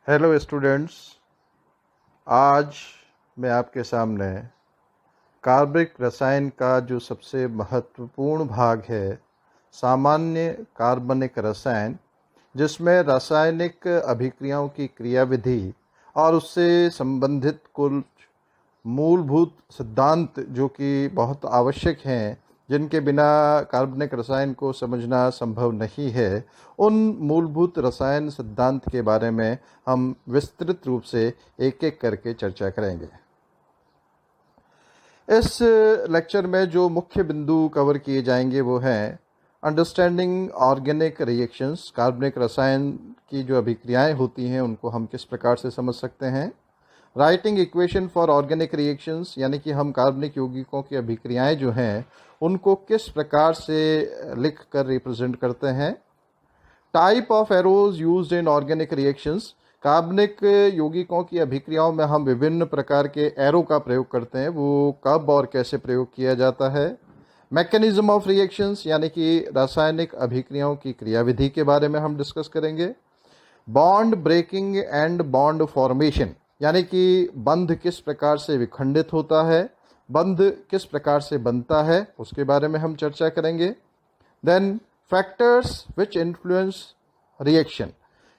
Hello students, आज मैं आपके सामने कार्बनिक रसायन का जो सबसे महत्वपूर्ण भाग है, सामान्य कार्बनिक रसायन, जिसमें रासायनिक अभिक्रियाओं की क्रियाविधि और उससे संबंधित कुछ मूलभूत सिद्धांत जो कि बहुत आवश्यक हैं, जिनके बिना कार्बनिक रसायन को समझना संभव नहीं है, उन मूलभूत रसायन सिद्धांत के बारे में हम विस्तृत रूप से एक एक करके चर्चा करेंगे। इस लेक्चर में जो मुख्य बिंदु कवर किए जाएंगे वो हैं अंडरस्टैंडिंग ऑर्गेनिक रिएक्शंस, कार्बनिक रसायन की जो अभिक्रियाएं होती हैं उनको हम किस प्रकार से समझ सकते हैं। Writing equation for organic reactions, यानी कि हम कार्बनिक यौगिकों की अभिक्रियाएं जो हैं उनको किस प्रकार से लिख कर रिप्रेजेंट करते हैं। Type of arrows used in organic reactions, कार्बनिक यौगिकों की अभिक्रियाओं में हम विभिन्न प्रकार के एरो का प्रयोग करते हैं, वो कब और कैसे प्रयोग किया जाता है। मैकेनिज्म ऑफ रिएक्शंस, यानी कि रासायनिक अभिक्रियाओं की क्रियाविधि के बारे में हम डिस्कस करेंगे। Bond breaking and bond formation, यानी कि बंध किस प्रकार से विखंडित होता है, बंध किस प्रकार से बनता है, उसके बारे में हम चर्चा करेंगे। Then factors which influence reaction,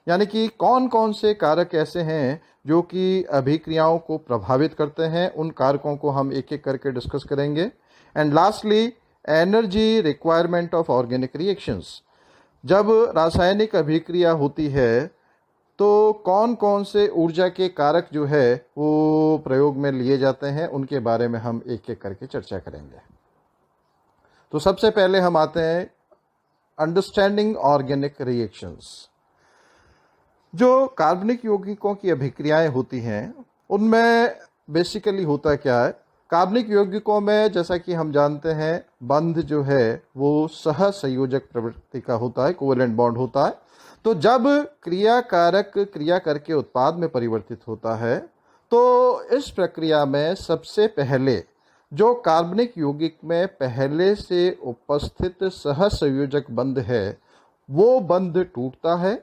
यानी कि कौन कौन से कारक ऐसे हैं जो कि अभिक्रियाओं को प्रभावित करते हैं, उन कारकों को हम एक एक करके डिस्कस करेंगे। And lastly energy requirement of organic reactions, जब रासायनिक अभिक्रिया होती है तो कौन कौन से ऊर्जा के कारक जो है वो प्रयोग में लिए जाते हैं, उनके बारे में हम एक एक करके चर्चा करेंगे। तो सबसे पहले हम आते हैं अंडरस्टैंडिंग ऑर्गेनिक रिएक्शंस। जो कार्बनिक यौगिकों की अभिक्रियाएं होती हैं उनमें बेसिकली होता क्या है। कार्बनिक यौगिकों में जैसा कि हम जानते हैं बंध जो है वो सहसंयोजक प्रवृत्ति का होता है, कोवेलेंट बॉन्ड होता है। तो जब क्रियाकारक क्रिया करके उत्पाद में परिवर्तित होता है तो इस प्रक्रिया में सबसे पहले जो कार्बनिक यौगिक में पहले से उपस्थित सहसंयोजक बंध है वो बंध टूटता है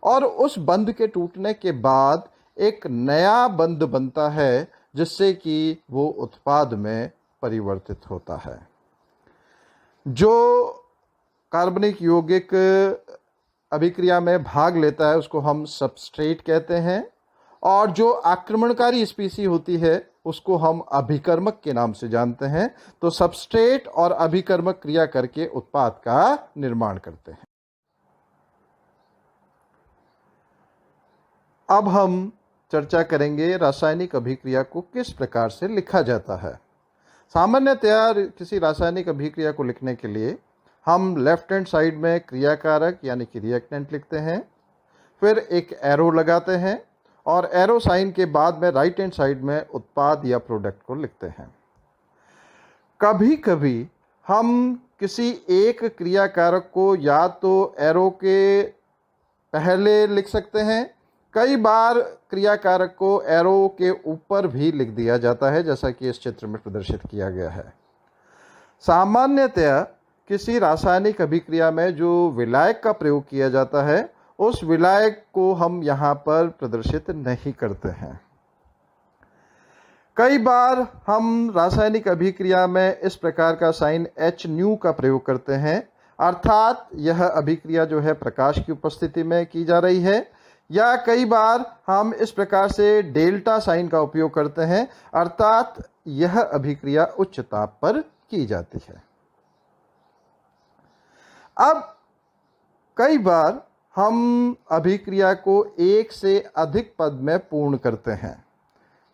और उस बंध के टूटने के बाद एक नया बंध बनता है जिससे कि वो उत्पाद में परिवर्तित होता है। जो कार्बनिक यौगिक अभिक्रिया में भाग लेता है उसको हम सबस्ट्रेट कहते हैं और जो आक्रमणकारी स्पीसी होती है उसको हम अभिकर्मक के नाम से जानते हैं। तो सबस्ट्रेट और अभिकर्मक क्रिया करके उत्पाद का निर्माण करते हैं। अब हम चर्चा करेंगे रासायनिक अभिक्रिया को किस प्रकार से लिखा जाता है। सामान्यतया किसी रासायनिक अभिक्रिया को लिखने के लिए हम लेफ्ट हैंड साइड में क्रियाकारक यानी कि रिएक्टेंट लिखते हैं, फिर एक एरो लगाते हैं और एरो साइन के बाद में राइट हैंड साइड में उत्पाद या प्रोडक्ट को लिखते हैं। कभी कभी हम किसी एक क्रियाकारक को या तो एरो के पहले लिख सकते हैं, कई बार क्रियाकारक को एरो के ऊपर भी लिख दिया जाता है, जैसा कि इस चित्र में प्रदर्शित किया गया है। सामान्यतया किसी रासायनिक अभिक्रिया में जो विलायक का प्रयोग किया जाता है उस विलायक को हम यहाँ पर प्रदर्शित नहीं करते हैं। कई बार हम रासायनिक अभिक्रिया में इस प्रकार का साइन HNu का प्रयोग करते हैं, अर्थात यह अभिक्रिया जो है प्रकाश की उपस्थिति में की जा रही है, या कई बार हम इस प्रकार से डेल्टा साइन का उपयोग करते हैं, अर्थात यह अभिक्रिया उच्च ताप पर की जाती है। अब कई बार हम अभिक्रिया को एक से अधिक पद में पूर्ण करते हैं,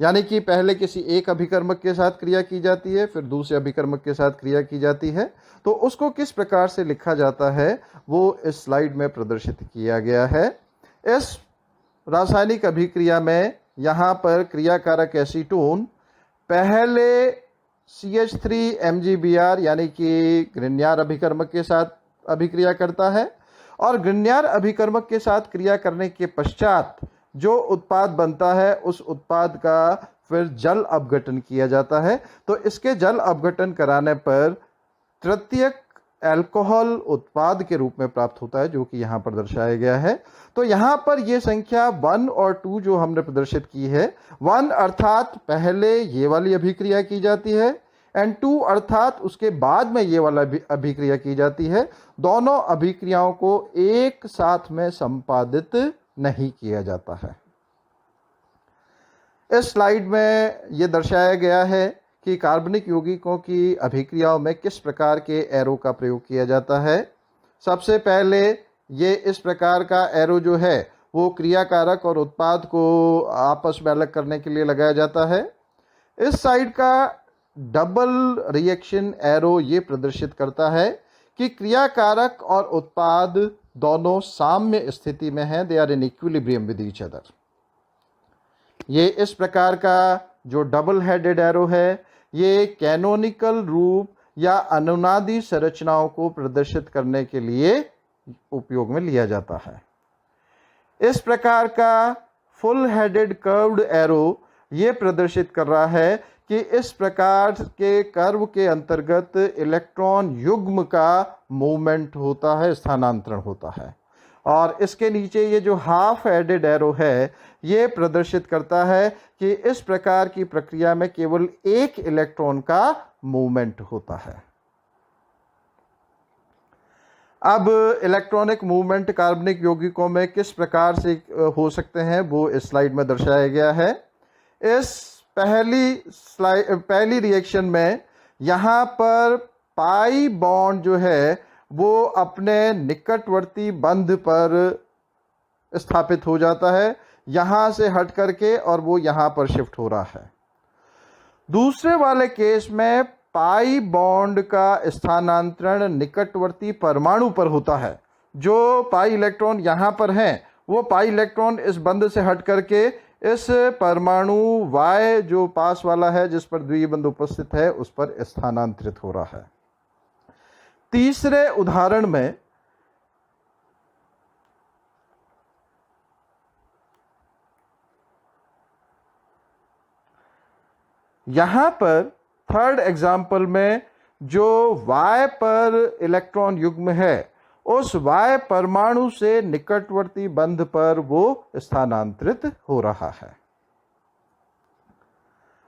यानी कि पहले किसी एक अभिकर्मक के साथ क्रिया की जाती है, फिर दूसरे अभिकर्मक के साथ क्रिया की जाती है। तो उसको किस प्रकार से लिखा जाता है वो इस स्लाइड में प्रदर्शित किया गया है। इस रासायनिक अभिक्रिया में यहाँ पर क्रियाकारक एसीटोन पहले CH3 MgBr यानी कि ग्रिग्नार अभिकर्मक के साथ अभिक्रिया करता है और ग्रिग्नार अभिकर्मक के साथ क्रिया करने के पश्चात जो उत्पाद बनता है उस उत्पाद का फिर जल अपघटन किया जाता है। तो इसके जल अपघटन कराने पर तृतीयक अल्कोहल उत्पाद के रूप में प्राप्त होता है, जो कि यहाँ पर दर्शाया गया है। तो यहाँ पर ये संख्या 1 और 2 जो हमने प्रदर्शित की है, 1 अर्थात पहले ये वाली अभिक्रिया की जाती है एंड 2 अर्थात उसके बाद में ये वाला अभिक्रिया की जाती है। दोनों अभिक्रियाओं को एक साथ में संपादित नहीं किया जाता है। इस स्लाइड में यह दर्शाया गया है कि कार्बनिक यौगिकों की अभिक्रियाओं में किस प्रकार के एरो का प्रयोग किया जाता है। सबसे पहले ये इस प्रकार का एरो जो है वो क्रियाकारक और उत्पाद को आपस में अलग करने के लिए लगाया जाता है। इस साइड का डबल रिएक्शन एरो ये प्रदर्शित करता है कि क्रियाकारक और उत्पाद दोनों साम्य स्थिति में हैं, they are in equilibrium with each other. ये इस प्रकार का जो डबल हेडेड एरो है ये कैनोनिकल रूप या अनुनादी संरचनाओं को प्रदर्शित करने के लिए उपयोग में लिया जाता है। इस प्रकार का फुल हेडेड कर्व्ड एरो ये प्रदर्शित कर रहा है कि इस प्रकार के कर्व के अंतर्गत इलेक्ट्रॉन युग्म का मूवमेंट होता है, स्थानांतरण होता है। और इसके नीचे ये जो हाफ हेडेड एरो है ये प्रदर्शित करता है कि इस प्रकार की प्रक्रिया में केवल एक इलेक्ट्रॉन का मूवमेंट होता है। अब इलेक्ट्रॉनिक मूवमेंट कार्बनिक यौगिकों में किस प्रकार से हो सकते हैं वो इस स्लाइड में दर्शाया गया है। इस पहली रिएक्शन में यहाँ पर पाई बॉन्ड जो है वो अपने निकटवर्ती बंध पर स्थापित हो जाता है, यहाँ से हट करके, और वो यहाँ पर शिफ्ट हो रहा है। दूसरे वाले केस में पाई बॉन्ड का स्थानांतरण निकटवर्ती परमाणु पर होता है। जो पाई इलेक्ट्रॉन यहाँ पर हैं वो पाई इलेक्ट्रॉन इस बंध से हट करके इस परमाणु Y जो पास वाला है जिस पर द्वितीय बंध उपस्थित है उस पर स्थानांतरित हो रहा है। तीसरे उदाहरण में यहां पर थर्ड एग्जाम्पल में जो Y पर इलेक्ट्रॉन युग्म है उस Y परमाणु से निकटवर्ती बंध पर वो स्थानांतरित हो रहा है।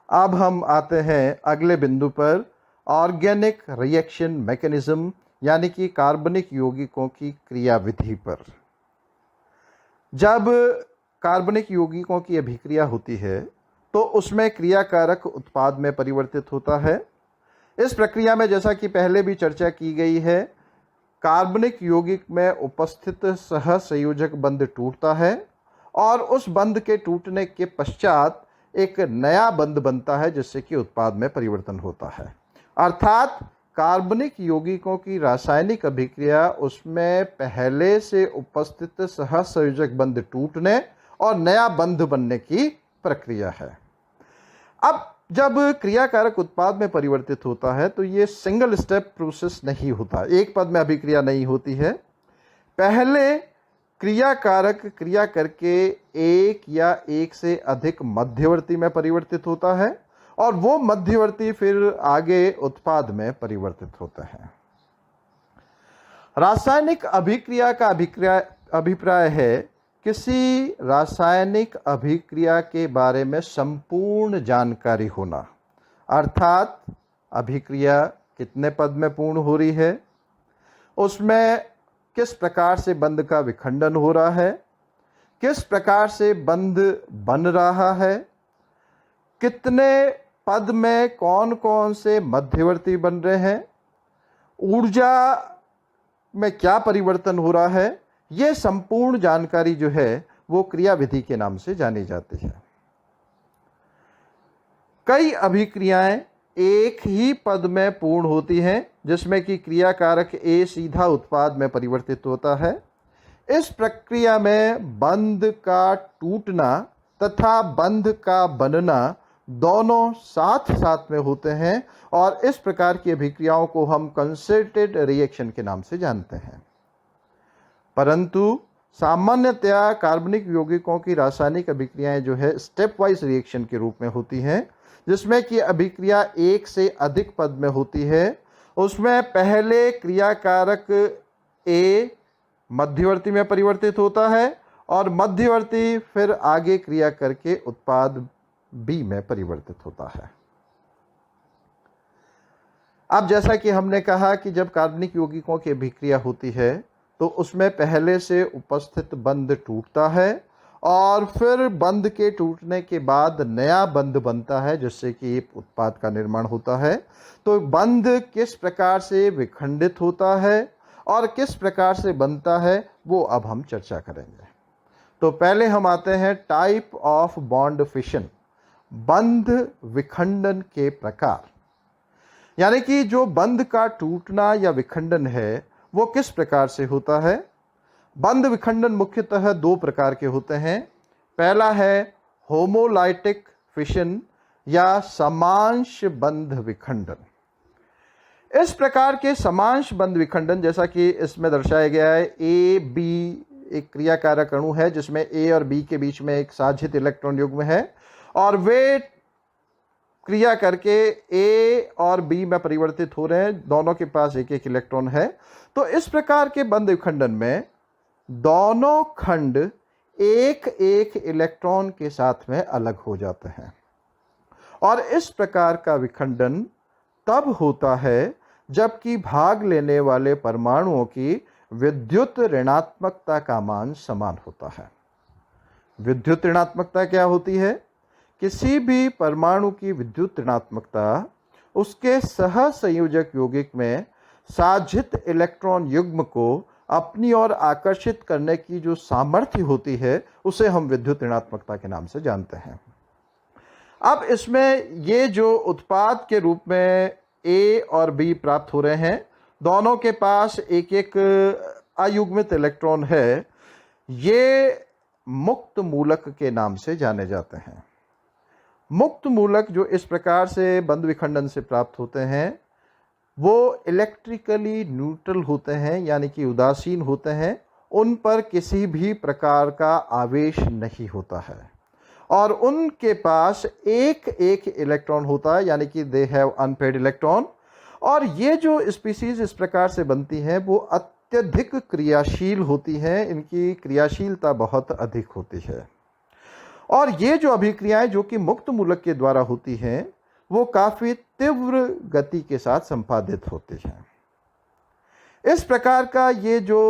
अब हम आते हैं अगले बिंदु पर, ऑर्गेनिक रिएक्शन मैकेनिज्म यानी कि कार्बनिक यौगिकों की क्रियाविधि पर। जब कार्बनिक यौगिकों की अभिक्रिया होती है तो उसमें क्रियाकारक उत्पाद में परिवर्तित होता है। इस प्रक्रिया में जैसा कि पहले भी चर्चा की गई है, कार्बनिक यौगिक में उपस्थित सहसंयोजक बंध टूटता है और उस बंध के टूटने के पश्चात एक नया बंध बनता है जिससे कि उत्पाद में परिवर्तन होता है। अर्थात कार्बनिक यौगिकों की रासायनिक अभिक्रिया उसमें पहले से उपस्थित सहसंयोजक बंध टूटने और नया बंध बनने की प्रक्रिया है। अब जब क्रियाकारक उत्पाद में परिवर्तित होता है तो ये सिंगल स्टेप प्रोसेस नहीं होता, एक पद में अभिक्रिया नहीं होती है। पहले क्रियाकारक क्रिया करके एक या एक से अधिक मध्यवर्ती में परिवर्तित होता है और वो मध्यवर्ती फिर आगे उत्पाद में परिवर्तित होते हैं। रासायनिक अभिक्रिया का अभिप्राय है किसी रासायनिक अभिक्रिया के बारे में संपूर्ण जानकारी होना, अर्थात अभिक्रिया कितने पद में पूर्ण हो रही है, उसमें किस प्रकार से बंध का विखंडन हो रहा है, किस प्रकार से बंध बन रहा है, कितने पद में कौन कौन से मध्यवर्ती बन रहे हैं, ऊर्जा में क्या परिवर्तन हो रहा है, ये संपूर्ण जानकारी जो है वो क्रियाविधि के नाम से जानी जाती है। कई अभिक्रियाएं एक ही पद में पूर्ण होती हैं जिसमें कि क्रियाकारक A सीधा उत्पाद में परिवर्तित होता है। इस प्रक्रिया में बंध का टूटना तथा बंध का बनना दोनों साथ साथ में होते हैं और इस प्रकार की अभिक्रियाओं को हम कंसर्टेड रिएक्शन के नाम से जानते हैं। परंतु सामान्यतया कार्बनिक यौगिकों की रासायनिक अभिक्रियाएं जो है स्टेप वाइज रिएक्शन के रूप में होती हैं, जिसमें कि अभिक्रिया एक से अधिक पद में होती है। उसमें पहले क्रियाकारक ए मध्यवर्ती में परिवर्तित होता है और मध्यवर्ती फिर आगे क्रिया करके उत्पाद बी में परिवर्तित होता है। अब जैसा कि हमने कहा कि जब कार्बनिक यौगिकों की अभिक्रिया होती है तो उसमें पहले से उपस्थित बंध टूटता है और फिर बंध के टूटने के बाद नया बंध बनता है जिससे कि उत्पाद का निर्माण होता है। तो बंध किस प्रकार से विखंडित होता है और किस प्रकार से बनता है वो अब हम चर्चा करेंगे। तो पहले हम आते हैं टाइप ऑफ बॉन्ड फिशन, बंध विखंडन के प्रकार। यानी कि जो बंध का टूटना या विखंडन है वो किस प्रकार से होता है। बंध विखंडन मुख्यतः दो प्रकार के होते हैं। पहला है होमोलाइटिक फिशन या समांश बंध विखंडन। इस प्रकार के समांश बंध विखंडन जैसा कि इसमें दर्शाया गया है, ए बी एक क्रियाकारक अणु है जिसमें ए और बी के बीच में एक साझित इलेक्ट्रॉन युग्म है और वे क्रिया करके ए और बी में परिवर्तित हो रहे हैं, दोनों के पास एक एक इलेक्ट्रॉन है। तो इस प्रकार के बंध विखंडन में दोनों खंड एक एक इलेक्ट्रॉन के साथ में अलग हो जाते हैं और इस प्रकार का विखंडन तब होता है जबकि भाग लेने वाले परमाणुओं की विद्युत ऋणात्मकता का मान समान होता है। विद्युत ऋणात्मकता क्या होती है? किसी भी परमाणु की विद्युत ऋणात्मकता उसके सहसंयोजक यौगिक में साझित इलेक्ट्रॉन युग्म को अपनी ओर आकर्षित करने की जो सामर्थ्य होती है उसे हम विद्युत ऋणात्मकता के नाम से जानते हैं। अब इसमें ये जो उत्पाद के रूप में ए और बी प्राप्त हो रहे हैं, दोनों के पास एक एक अयुग्मित इलेक्ट्रॉन है, ये मुक्त मूलक के नाम से जाने जाते हैं। मुक्त मूलक जो इस प्रकार से बंध विखंडन से प्राप्त होते हैं वो इलेक्ट्रिकली न्यूट्रल होते हैं, यानी कि उदासीन होते हैं, उन पर किसी भी प्रकार का आवेश नहीं होता है और उनके पास एक एक इलेक्ट्रॉन होता है, यानी कि दे हैव अनपेड इलेक्ट्रॉन। और ये जो स्पीसीज इस प्रकार से बनती हैं वो अत्यधिक क्रियाशील होती हैं, इनकी क्रियाशीलता बहुत अधिक होती है और ये जो अभिक्रियाएं जो कि मुक्त मूलक के द्वारा होती हैं वो काफ़ी तीव्र गति के साथ संपादित होती हैं। इस प्रकार का ये जो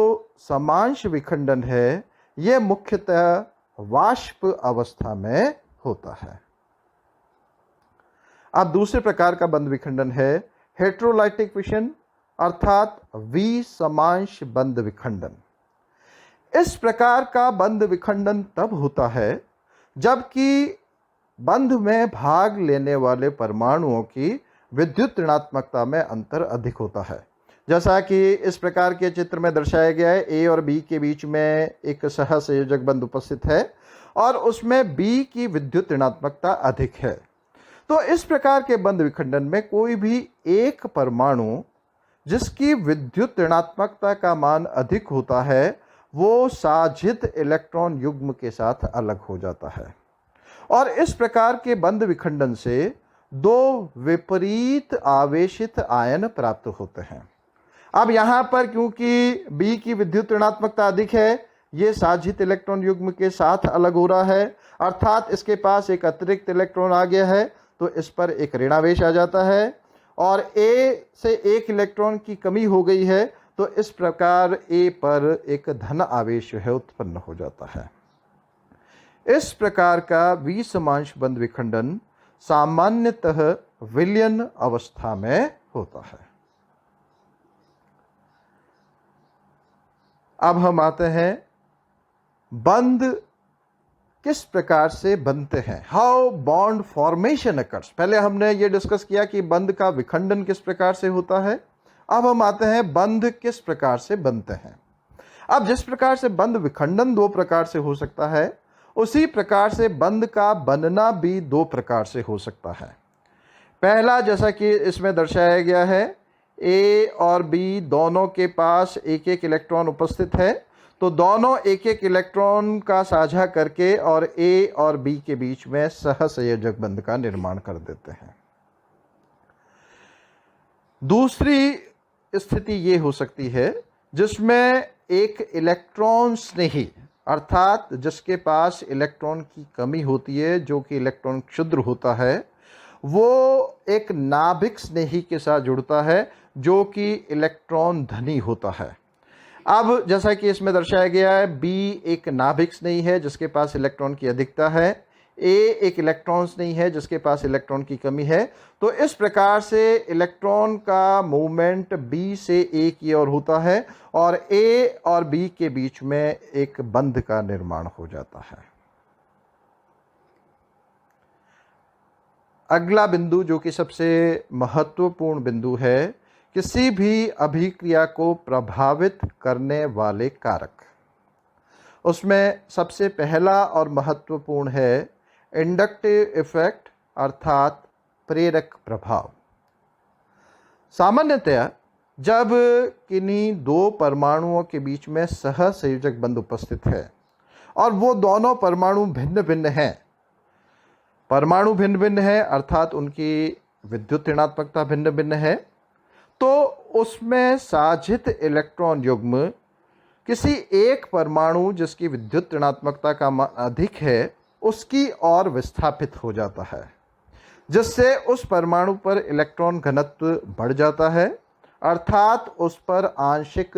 समांश विखंडन है ये मुख्यतः वाष्प अवस्था में होता है। अब दूसरे प्रकार का बंध विखंडन है हेट्रोलाइटिक फिशन अर्थात विसमांश बंध विखंडन। इस प्रकार का बंध विखंडन तब होता है जबकि बंध में भाग लेने वाले परमाणुओं की विद्युत ऋणात्मकता में अंतर अधिक होता है। जैसा कि इस प्रकार के चित्र में दर्शाया गया है, ए और बी के बीच में एक सहसंयोजक बंध उपस्थित है और उसमें बी की विद्युत ऋणात्मकता अधिक है। तो इस प्रकार के बंध विखंडन में कोई भी एक परमाणु जिसकी विद्युत ऋणात्मकता का मान अधिक होता है वो साझित इलेक्ट्रॉन युग्म के साथ अलग हो जाता है और इस प्रकार के बंध विखंडन से दो विपरीत आवेशित आयन प्राप्त होते हैं। अब यहाँ पर क्योंकि बी की विद्युत ऋणात्मकता अधिक है, ये साझित इलेक्ट्रॉन युग्म के साथ अलग हो रहा है, अर्थात इसके पास एक अतिरिक्त इलेक्ट्रॉन आ गया है, तो इस पर एक ऋणावेश आ जाता है और ए से एक इलेक्ट्रॉन की कमी हो गई है, तो इस प्रकार ए पर एक धन आवेश है उत्पन्न हो जाता है। इस प्रकार का विसमांश बंध विखंडन सामान्यतः विलयन अवस्था में होता है। अब हम आते हैं बंध किस प्रकार से बनते हैं, हाउ बॉन्ड फॉर्मेशन अकर्स। पहले हमने ये डिस्कस किया कि बंध का विखंडन किस प्रकार से होता है, अब हम आते हैं बंध किस प्रकार से बनते हैं। अब जिस प्रकार से बंध विखंडन दो प्रकार से हो सकता है उसी प्रकार से बंध का बनना भी दो प्रकार से हो सकता है। पहला, जैसा कि इसमें दर्शाया गया है, ए और बी दोनों के पास एक एक इलेक्ट्रॉन उपस्थित है, तो दोनों एक एक इलेक्ट्रॉन का साझा करके और ए और बी के बीच में सहसंयोजक बंध का निर्माण कर देते हैं। दूसरी स्थिति ये हो सकती है जिसमें एक इलेक्ट्रॉन स्नेही, अर्थात जिसके पास इलेक्ट्रॉन की कमी होती है, जो कि इलेक्ट्रॉन क्षुद्र होता है, वो एक नाभिक स्नेही के साथ जुड़ता है जो कि इलेक्ट्रॉन धनी होता है। अब जैसा कि इसमें दर्शाया गया है, बी एक नाभिक स्नेही है जिसके पास इलेक्ट्रॉन की अधिकता है, ए एक इलेक्ट्रॉन्स नहीं है जिसके पास इलेक्ट्रॉन की कमी है। तो इस प्रकार से इलेक्ट्रॉन का मूवमेंट बी से ए की ओर होता है और ए और बी के बीच में एक बंध का निर्माण हो जाता है। अगला बिंदु जो कि सबसे महत्वपूर्ण बिंदु है, किसी भी अभिक्रिया को प्रभावित करने वाले कारक। उसमें सबसे पहला और महत्वपूर्ण है इंडक्टिव इफेक्ट, अर्थात प्रेरक प्रभाव। सामान्यतया जब किन्हीं दो परमाणुओं के बीच में सहसंयोजक बंध उपस्थित है और वो दोनों परमाणु भिन्न भिन्न हैं, परमाणु भिन्न भिन्न है अर्थात उनकी विद्युत ऋणात्मकता भिन्न भिन्न है, तो उसमें साझित इलेक्ट्रॉन युग्म किसी एक परमाणु जिसकी विद्युत ऋणात्मकता का मान अधिक है उसकी ओर विस्थापित हो जाता है, जिससे उस परमाणु पर इलेक्ट्रॉन घनत्व बढ़ जाता है, अर्थात उस पर आंशिक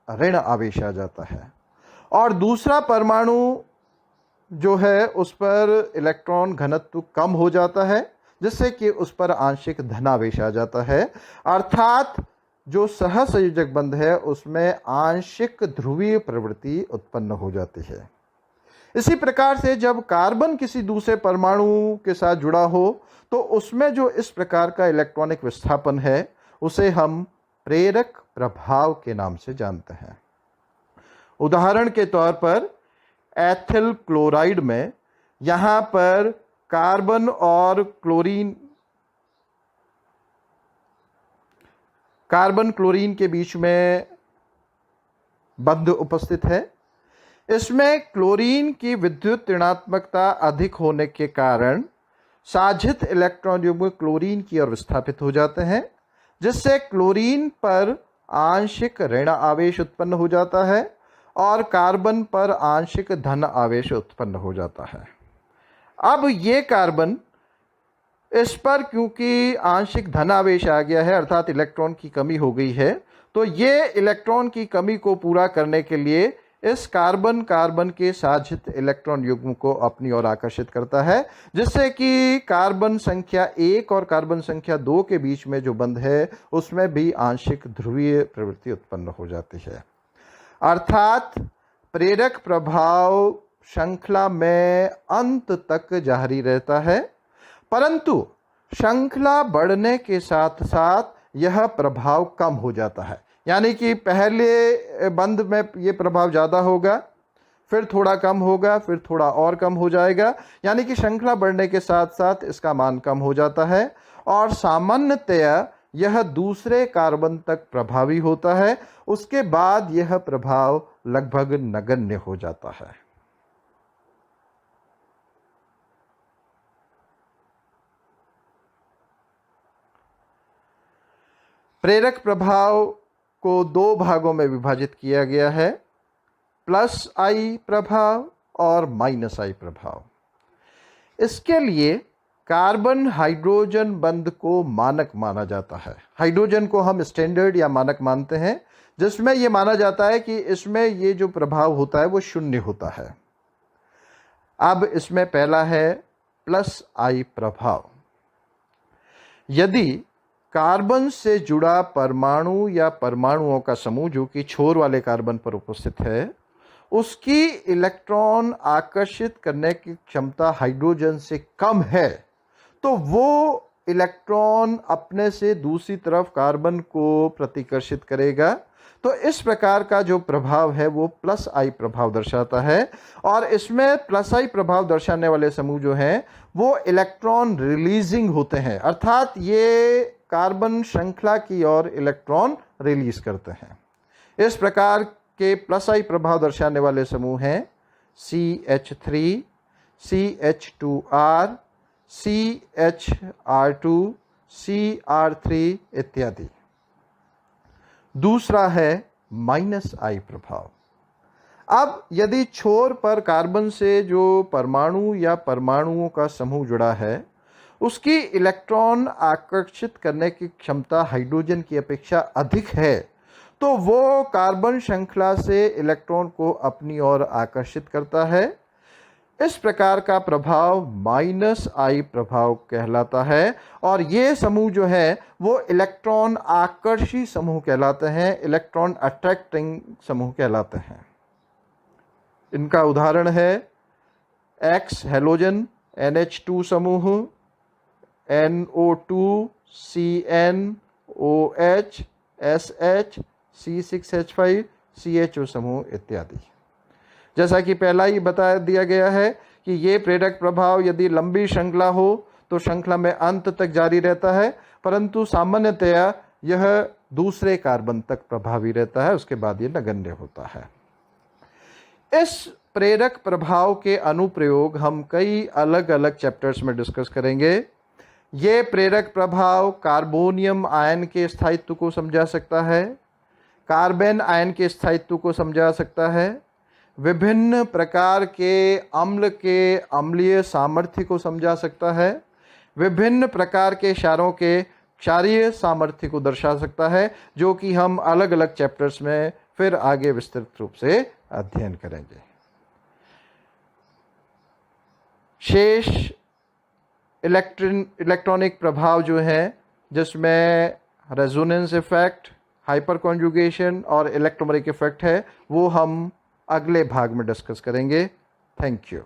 ऋण आवेश आ जाता है। और दूसरा परमाणु जो है उस पर इलेक्ट्रॉन घनत्व कम हो जाता है, जिससे कि उस पर आंशिक धनावेश आ जाता है, अर्थात जो सहसंयोजक बंध है उसमें आंशिक ध्रुवीय प्रवृत्ति उत्पन्न हो जाती है। इसी प्रकार से जब कार्बन किसी दूसरे परमाणु के साथ जुड़ा हो तो उसमें जो इस प्रकार का इलेक्ट्रॉनिक विस्थापन है उसे हम प्रेरक प्रभाव के नाम से जानते हैं। उदाहरण के तौर पर एथिल क्लोराइड में यहाँ पर कार्बन और क्लोरीन के बीच में बंध उपस्थित है। इसमें क्लोरीन की विद्युत ऋणात्मकता अधिक होने के कारण साझित इलेक्ट्रॉन युग्म क्लोरीन की ओर विस्थापित हो जाते हैं, जिससे क्लोरीन पर आंशिक ऋण आवेश उत्पन्न हो जाता है और कार्बन पर आंशिक धन आवेश उत्पन्न हो जाता है। अब ये कार्बन, इस पर क्योंकि आंशिक धन आवेश आ गया है अर्थात इलेक्ट्रॉन की कमी हो गई है, तो ये इलेक्ट्रॉन की कमी को पूरा करने के लिए इस कार्बन के साझित इलेक्ट्रॉन युग्म को अपनी ओर आकर्षित करता है, जिससे कि कार्बन संख्या 1 और कार्बन संख्या 2 के बीच में जो बंध है उसमें भी आंशिक ध्रुवीय प्रवृत्ति उत्पन्न हो जाती है। अर्थात प्रेरक प्रभाव श्रृंखला में अंत तक जारी रहता है, परंतु श्रृंखला बढ़ने के साथ साथ यह प्रभाव कम हो जाता है। यानी कि पहले बंद में ये प्रभाव ज़्यादा होगा, फिर थोड़ा कम होगा, फिर थोड़ा और कम हो जाएगा, यानी कि श्रृंखला बढ़ने के साथ साथ इसका मान कम हो जाता है और सामान्यतया यह दूसरे कार्बन तक प्रभावी होता है। उसके बाद यह प्रभाव लगभग नगण्य हो जाता है। प्रेरक प्रभाव को दो भागों में विभाजित किया गया है, प्लस आई प्रभाव और माइनस आई प्रभाव। इसके लिए कार्बन हाइड्रोजन बंध को मानक माना जाता है। हाइड्रोजन को हम स्टैंडर्ड या मानक मानते हैं, जिसमें यह माना जाता है कि इसमें ये जो प्रभाव होता है वो शून्य होता है। अब इसमें पहला है प्लस आई प्रभाव। यदि कार्बन से जुड़ा परमाणु या परमाणुओं का समूह जो कि छोर वाले कार्बन पर उपस्थित है, उसकी इलेक्ट्रॉन आकर्षित करने की क्षमता हाइड्रोजन से कम है, तो वो इलेक्ट्रॉन अपने से दूसरी तरफ कार्बन को प्रतिकर्षित करेगा। तो इस प्रकार का जो प्रभाव है वो प्लस आई प्रभाव दर्शाता है। और इसमें प्लस आई प्रभाव दर्शाने वाले समूह जो हैं वो इलेक्ट्रॉन रिलीजिंग होते हैं, अर्थात ये कार्बन श्रृंखला की ओर इलेक्ट्रॉन रिलीज करते हैं। इस प्रकार के प्लस आई प्रभाव दर्शाने वाले समूह हैं CH3, CH2R, CHR2, CR3 इत्यादि। दूसरा है माइनस आई प्रभाव। अब यदि छोर पर कार्बन से जो परमाणु या परमाणुओं का समूह जुड़ा है, उसकी इलेक्ट्रॉन आकर्षित करने की क्षमता हाइड्रोजन की अपेक्षा अधिक है, तो वो कार्बन श्रृंखला से इलेक्ट्रॉन को अपनी ओर आकर्षित करता है। इस प्रकार का प्रभाव माइनस आई प्रभाव कहलाता है, और ये समूह जो है वो इलेक्ट्रॉन आकर्षी समूह कहलाते हैं, इलेक्ट्रॉन अट्रैक्टिंग समूह कहलाते हैं। इनका उदाहरण है एक्स हैलोजन NH2 समूह, NO2 CnOH SH C6H5 CHO समूह इत्यादि। जैसा कि पहला ही बता दिया गया है कि ये प्रेरक प्रभाव यदि लंबी श्रृंखला हो तो श्रृंखला में अंत तक जारी रहता है, परंतु सामान्यतया यह दूसरे कार्बन तक प्रभावी रहता है, उसके बाद ये नगण्य होता है। इस प्रेरक प्रभाव के अनुप्रयोग हम कई अलग अलग चैप्टर्स में डिस्कस करेंगे। ये प्रेरक प्रभाव कार्बोनियम आयन के स्थायित्व को समझा सकता है, कार्बन आयन के स्थायित्व को समझा सकता है, विभिन्न प्रकार के अम्ल के अम्लीय सामर्थ्य को समझा सकता है, विभिन्न प्रकार के क्षारों के क्षारीय सामर्थ्य को दर्शा सकता है, जो कि हम अलग अलग चैप्टर्स में फिर आगे विस्तृत रूप से अध्ययन करेंगे। शेष इलेक्ट्रॉनिक प्रभाव जो है, जिसमें रेजोनेंस इफेक्ट, हाइपर कॉन्जुगेशन और इलेक्ट्रोमेरिक इफेक्ट है, वो हम अगले भाग में डिस्कस करेंगे। Thank you.